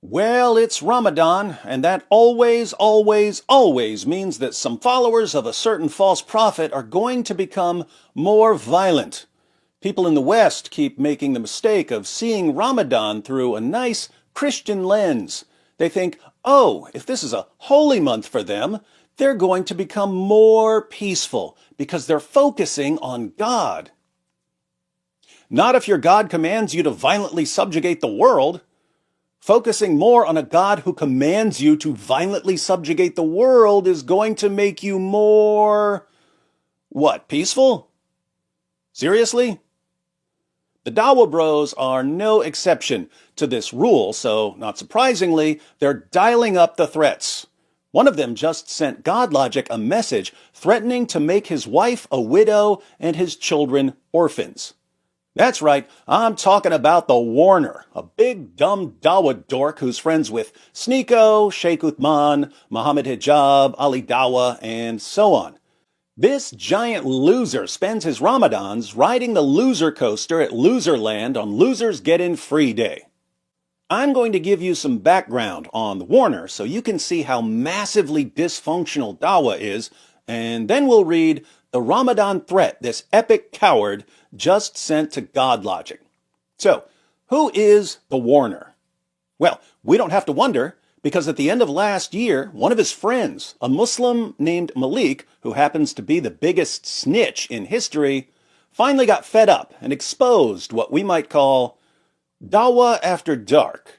Well, it's Ramadan, and that always, always, always means that some followers of a certain false prophet are going to become more violent. People in the West keep making the mistake of seeing Ramadan through a nice Christian lens. They think, oh, if this is a holy month for them, they're going to become more peaceful because they're focusing on God. Not if your God commands you to violently subjugate the world. Focusing more on a God who commands you to violently subjugate the world is going to make you more... what, peaceful? Seriously? The Dawa Bros are no exception to this rule, so not surprisingly, they're dialing up the threats. One of them just sent GodLogic a message threatening to make his wife a widow and his children orphans. That's right, I'm talking about the Warner, a big dumb Dawa dork who's friends with Sneeko, Sheikh Uthman, Muhammad Hijab, Ali Dawa, and so on. This giant loser spends his Ramadans riding the loser coaster at Loserland on Losers Get In Free Day. I'm going to give you some background on the Warner so you can see how massively dysfunctional Dawa is, and then we'll read the Ramadan threat this epic coward just sent to GodLogic. So, who is the Warner? Well, we don't have to wonder, because at the end of last year, one of his friends, a Muslim named Malik, who happens to be the biggest snitch in history, finally got fed up and exposed what we might call Dawa after dark.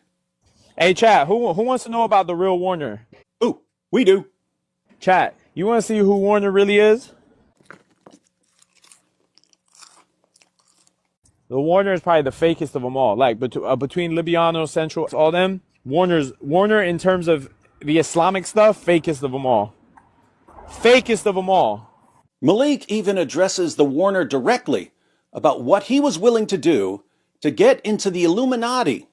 Hey, chat, who wants to know about the real Warner? Ooh, we do. Chat, you want to see who Warner really is? The Warner is probably the fakest of them all. Like, between Libiano, Central, all them, Warner in terms of the Islamic stuff, fakest of them all. Fakest of them all. Malik even addresses the Warner directly about what he was willing to do to get into the Illuminati.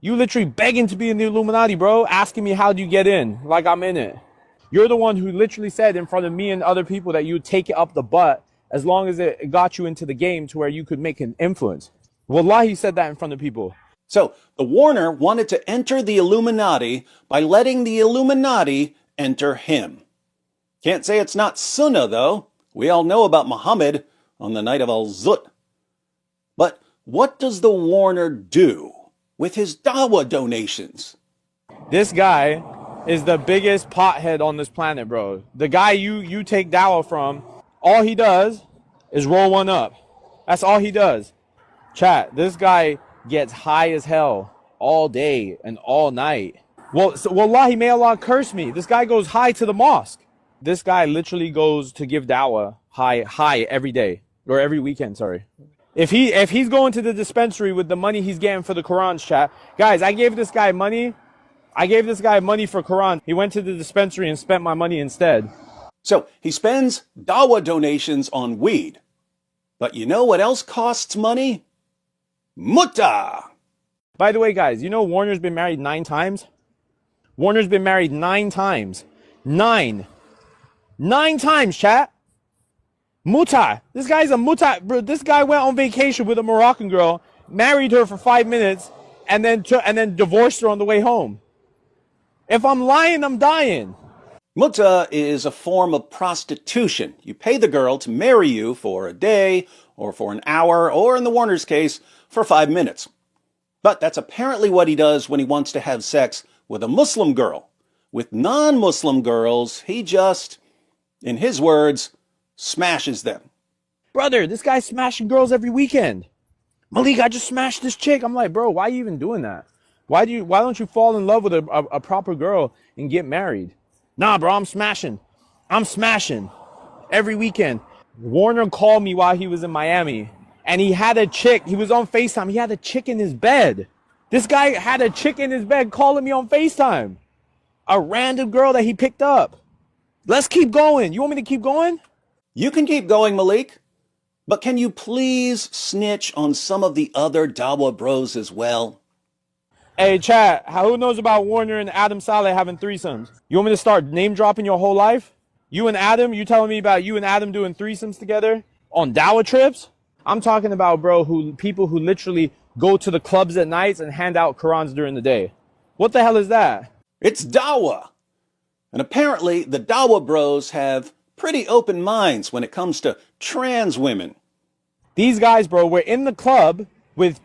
You literally begging to be in the Illuminati, bro. Asking me how do you get in, like I'm in it. You're the one who literally said in front of me and other people that you would take it up the butt as long as it got you into the game to where you could make an influence. Wallahi said that in front of people. So, the Warner wanted to enter the Illuminati by letting the Illuminati enter him. Can't say it's not Sunnah, though. We all know about Muhammad on the night of Al-Zut. But what does the Warner do with his Dawa donations? This guy is the biggest pothead on this planet, bro. The guy you take Dawa from, all he does is roll one up. That's all he does. Chat, this guy gets high as hell all day and all night. Well, wallahi, may Allah curse me. This guy goes high to the mosque. This guy literally goes to give Dawa high every day. Or every weekend, sorry. If he's going to the dispensary with the money he's getting for the Quran's, chat. Guys, I gave this guy money. I gave this guy money for Quran. He went to the dispensary and spent my money instead. So, he spends Dawa donations on weed. But you know what else costs money? Mutta! By the way, guys, you know Warner's been married 9 times? Warner's been married 9 times. 9 times, chat. Mutta. This guy's a mutta. Bro, this guy went on vacation with a Moroccan girl, married her for 5 minutes, and then divorced her on the way home. If I'm lying, I'm dying. Mutta is a form of prostitution. You pay the girl to marry you for a day, or for an hour, or in the Warner's case, for 5 minutes. But that's apparently what he does when he wants to have sex with a Muslim girl. With non-Muslim girls, he just, in his words, smashes them. Brother, this guy's smashing girls every weekend. Malik, I just smashed this chick. I'm like, bro, why are you even doing that? Why don't you fall in love with a proper girl and get married? Nah, bro, I'm smashing every weekend. Warner called me while he was in Miami, and he had a chick. He was on FaceTime. He had a chick in his bed. This guy had a chick in his bed calling me on FaceTime. A random girl that he picked up. Let's keep going. You want me to keep going? You can keep going, Malik. But can you please snitch on some of the other Dawa Bros as well? Hey, chat, who knows about Warner and Adam Saleh having threesomes? You want me to start name dropping your whole life? You and Adam, you telling me about you and Adam doing threesomes together on Dawa trips? I'm talking about, bro, people who literally go to the clubs at nights and hand out Qurans during the day. What the hell is that? It's Dawa. And apparently, the Dawa bros have pretty open minds when it comes to trans women. These guys, bro, were in the club with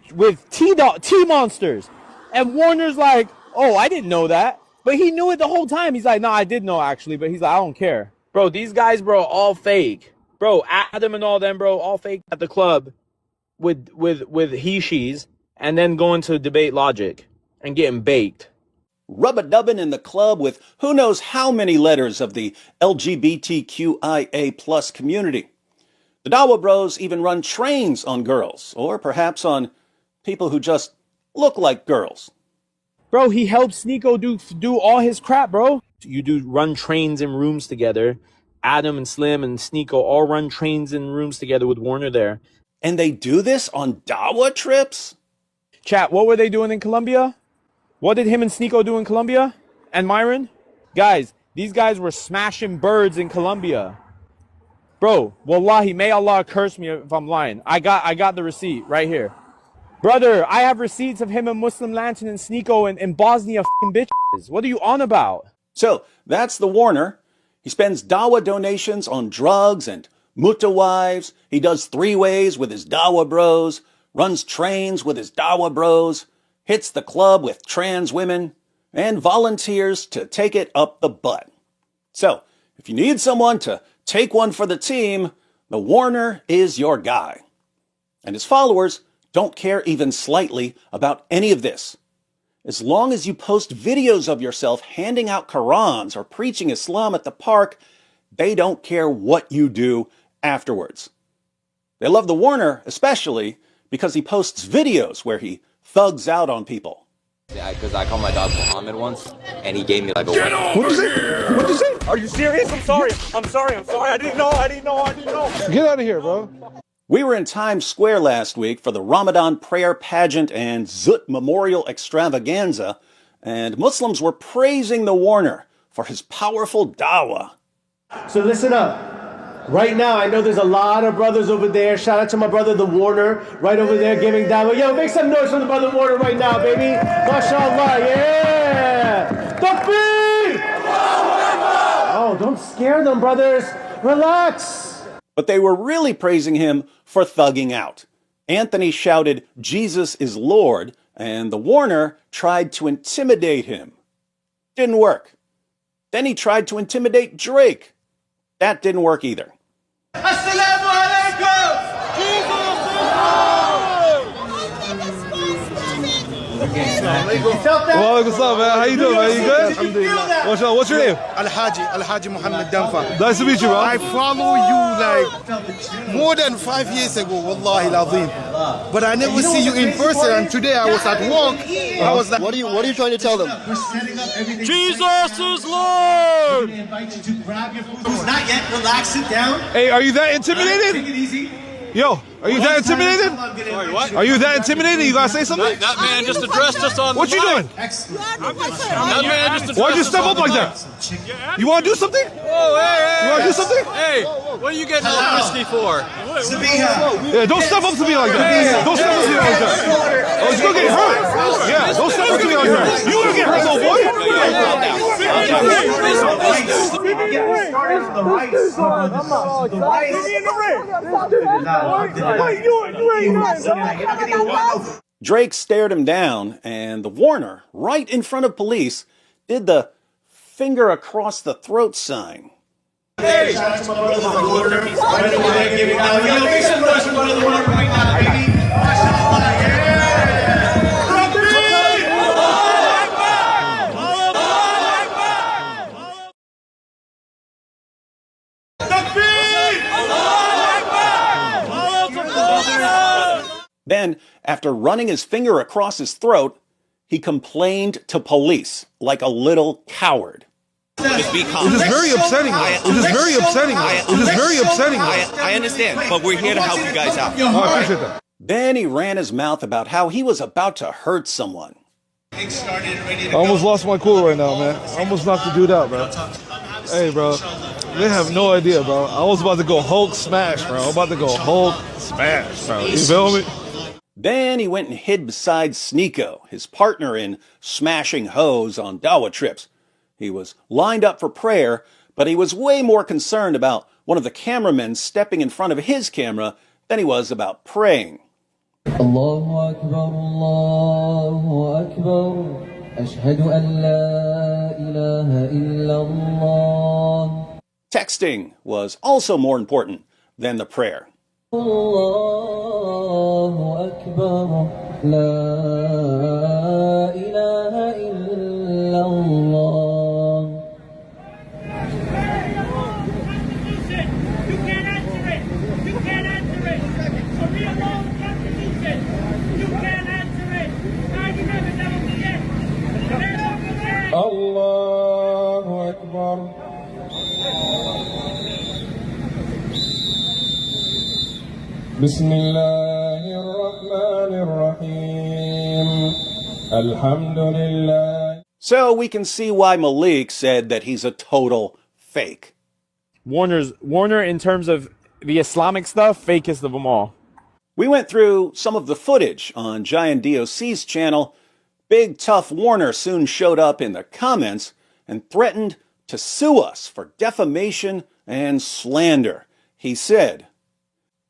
T-monsters. And Warner's like, oh, I didn't know that. But he knew it the whole time. He's like, no, I did know actually. But he's like, I don't care. Bro, these guys, bro, all fake. Bro, Adam and all them, bro, all fake at the club with he-she's and then going to debate logic and getting baked. Rub-a-dubbing in the club with who knows how many letters of the LGBTQIA plus community. The Dawa bros even run trains on girls, or perhaps on people who just look like girls. Bro, he helps Sneeko do all his crap, bro. You do run trains in rooms together. Adam and Slim and Sneeko all run trains in rooms together with Warner there. And they do this on Dawa trips? Chat, what were they doing in Colombia? What did him and Sneeko do in Colombia? And Myron? Guys, these guys were smashing birds in Colombia. Bro, wallahi, may Allah curse me if I'm lying. I got the receipt right here. Brother, I have receipts of him and Muslim Lantern and Sneeko in Bosnia f***ing bitches. What are you on about? So, that's the Warner. He spends Dawa donations on drugs and mutta wives. He does three-ways with his Dawa bros, runs trains with his Dawa bros, hits the club with trans women, and volunteers to take it up the butt. So, if you need someone to take one for the team, the Warner is your guy. And his followers don't care even slightly about any of this. As long as you post videos of yourself handing out Qurans or preaching Islam at the park, they don't care what you do afterwards. They love the Warner especially because he posts videos where he thugs out on people. Yeah, because I called my dog Muhammad once, and he gave me like a... What is it? What is it? Are you serious? I'm sorry. I didn't know. Get out of here, bro. We were in Times Square last week for the Ramadan prayer pageant and Zut Memorial Extravaganza, and Muslims were praising the Warner for his powerful dawah. So listen up. Right now, I know there's a lot of brothers over there. Shout out to my brother, the Warner, right over there giving dawah. Yo, make some noise for the brother Warner right now, baby. MashaAllah, yeah. Takbir! Oh, don't scare them, brothers. Relax. But they were really praising him for thugging out. Anthony shouted, "Jesus is Lord," and the Warner tried to intimidate him. Didn't work. Then he tried to intimidate Drake. That didn't work either. Assalamu alaikum! Well, what's up, man? How you doing, man? You good? What's your name? Alhaji Muhammad Danfa. Nice to meet you, bro. I follow you like more than 5 years ago, wallahi al-azim. But I never see you in person, and today I was at work. I was like, What are you trying to tell them? Jesus is Lord! Not yet. Relax. Sit down. Hey, are you that intimidated? Take it easy. Yo, are you that intimidated? Sorry, what? Are you that intimidated? You gotta say something? That man just addressed us on What the you mic. doing? That man just addressed Why'd you us step on up the like mic. that? You wanna do something? Oh, hey. You wanna do something? Hey, what are you getting all risky for? Yeah, don't step up to me like that. Don't step up to me like that. Oh, you're gonna get hurt. Yeah, don't step up to me like that. You gonna get hurt, little boy. Drake stared him down, and the Warner, right in front of police, did the finger across the throat sign. Hey! Shout out to my brother, the Warner. Right over there giving dawah. Yo, make some noise for brother, the Warner right now, baby. MashaAllah, yeah! Then, after running his finger across his throat, he complained to police like a little coward. Just be calm. It is very upsetting. It is very upsetting. It is very upsetting. I understand, but we're here to help you guys out. Oh, I appreciate that. Then he ran his mouth about how he was about to hurt someone. I almost lost my cool right now, man. I almost knocked the dude out, bro. Hey, bro. They have no idea, bro. I was about to go Hulk smash, bro. I'm about to go Hulk smash, bro. You feel me? Then he went and hid beside Sneeko, his partner in smashing hoes on dawah trips. He was lined up for prayer, but he was way more concerned about one of the cameramen stepping in front of his camera than he was about praying. Allahu Akbar, Allahu Akbar, Ashhadu an la ilaha illallah. Texting was also more important than the prayer. Allahu Akbar, la ilaha illallah. Allahu Akbar. Bismillahir Rahmanir Rahim. Alhamdulillah. So we can see why Malik said that he's a total fake. Warner, in terms of the Islamic stuff, fakest of them all. We went through some of the footage on Giant DOC's channel. Big Tough Warner soon showed up in the comments and threatened to sue us for defamation and slander. He said,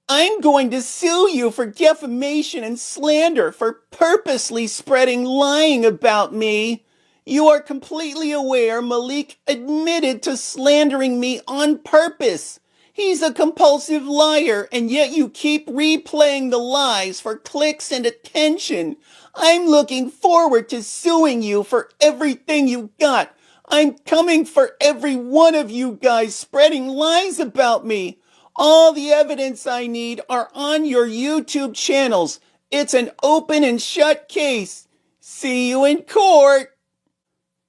"I'm going to sue you for defamation and slander for purposely spreading lying about me. You are completely aware Malik admitted to slandering me on purpose. He's a compulsive liar, and yet you keep replaying the lies for clicks and attention. I'm looking forward to suing you for everything you got. I'm coming for every one of you guys spreading lies about me. All the evidence I need are on your YouTube channels. It's an open and shut case. See you in court."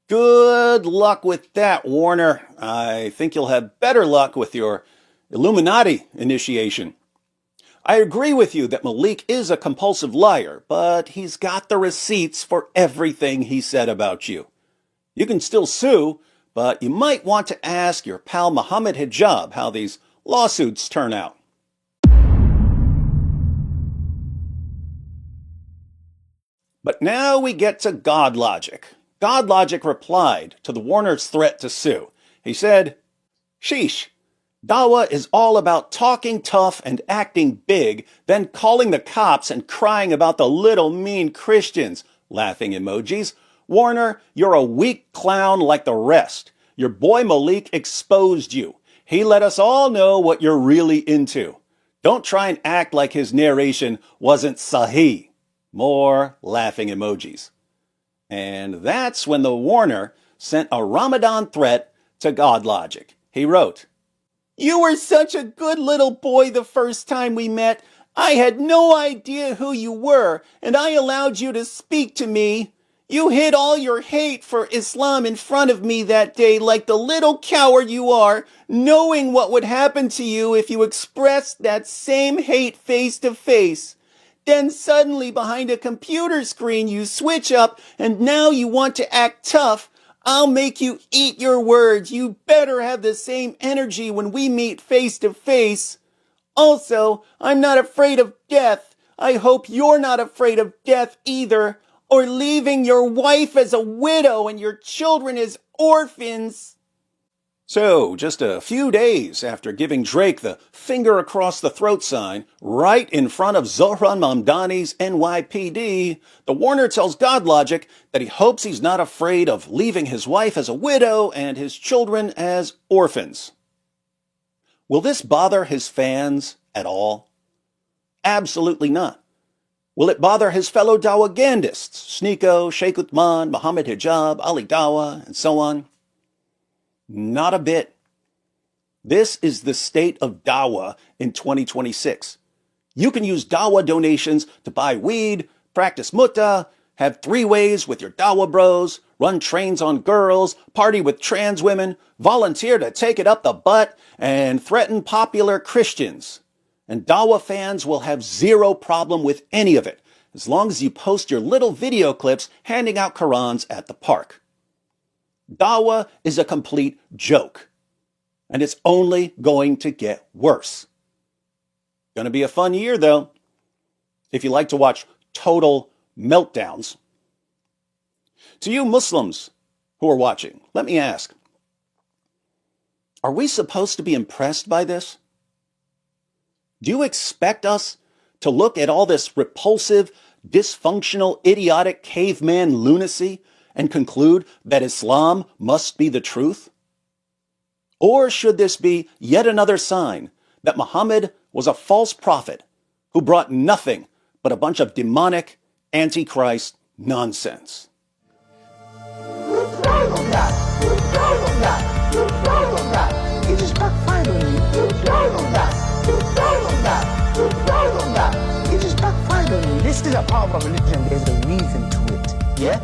Good luck with that, Warner. I think you'll have better luck with your Illuminati initiation. I agree with you that Malik is a compulsive liar, but he's got the receipts for everything he said about you. You can still sue, but you might want to ask your pal Muhammad Hijab how these lawsuits turn out. But now we get to GodLogic. GodLogic replied to the Warner's threat to sue. He said, "Sheesh. Dawah is all about talking tough and acting big, then calling the cops and crying about the little mean Christians." Laughing emojis. "Warner, you're a weak clown like the rest. Your boy Malik exposed you. He let us all know what you're really into. Don't try and act like his narration wasn't sahih." More laughing emojis. And that's when the Warner sent a Ramadan threat to GodLogic. He wrote, "You were such a good little boy the first time we met. I had no idea who you were, and I allowed you to speak to me. You hid all your hate for Islam in front of me that day like the little coward you are, knowing what would happen to you if you expressed that same hate face to face. Then suddenly behind a computer screen you switch up and now you want to act tough. I'll make you eat your words. You better have the same energy when we meet face to face. Also, I'm not afraid of death. I hope you're not afraid of death either, or leaving your wife as a widow and your children as orphans." So, just a few days after giving Drake the finger across the throat sign right in front of Zohran Mamdani's NYPD, the Warner tells GodLogic that he hopes he's not afraid of leaving his wife as a widow and his children as orphans. Will this bother his fans at all? Absolutely not. Will it bother his fellow Dawagandists, Sneeko, Sheikh Uthman, Muhammad Hijab, Ali Dawah, and so on? Not a bit. This is the state of Dawah in 2026. You can use Dawah donations to buy weed, practice mutta, have three-ways with your Dawah bros, run trains on girls, party with trans women, volunteer to take it up the butt, and threaten popular Christians. And Dawah fans will have zero problem with any of it, as long as you post your little video clips handing out Qurans at the park. Dawah is a complete joke, and it's only going to get worse. Gonna be a fun year, though. if you like to watch total meltdowns. To you Muslims who are watching, let me ask, are we supposed to be impressed by this? Do you expect us to look at all this repulsive, dysfunctional, idiotic caveman lunacy and conclude that Islam must be the truth? Or should this be yet another sign that Muhammad was a false prophet who brought nothing but a bunch of demonic, antichrist nonsense? It just backfired on me. It just backfired on me. This is a part of our religion. There's a reason to it. Yeah?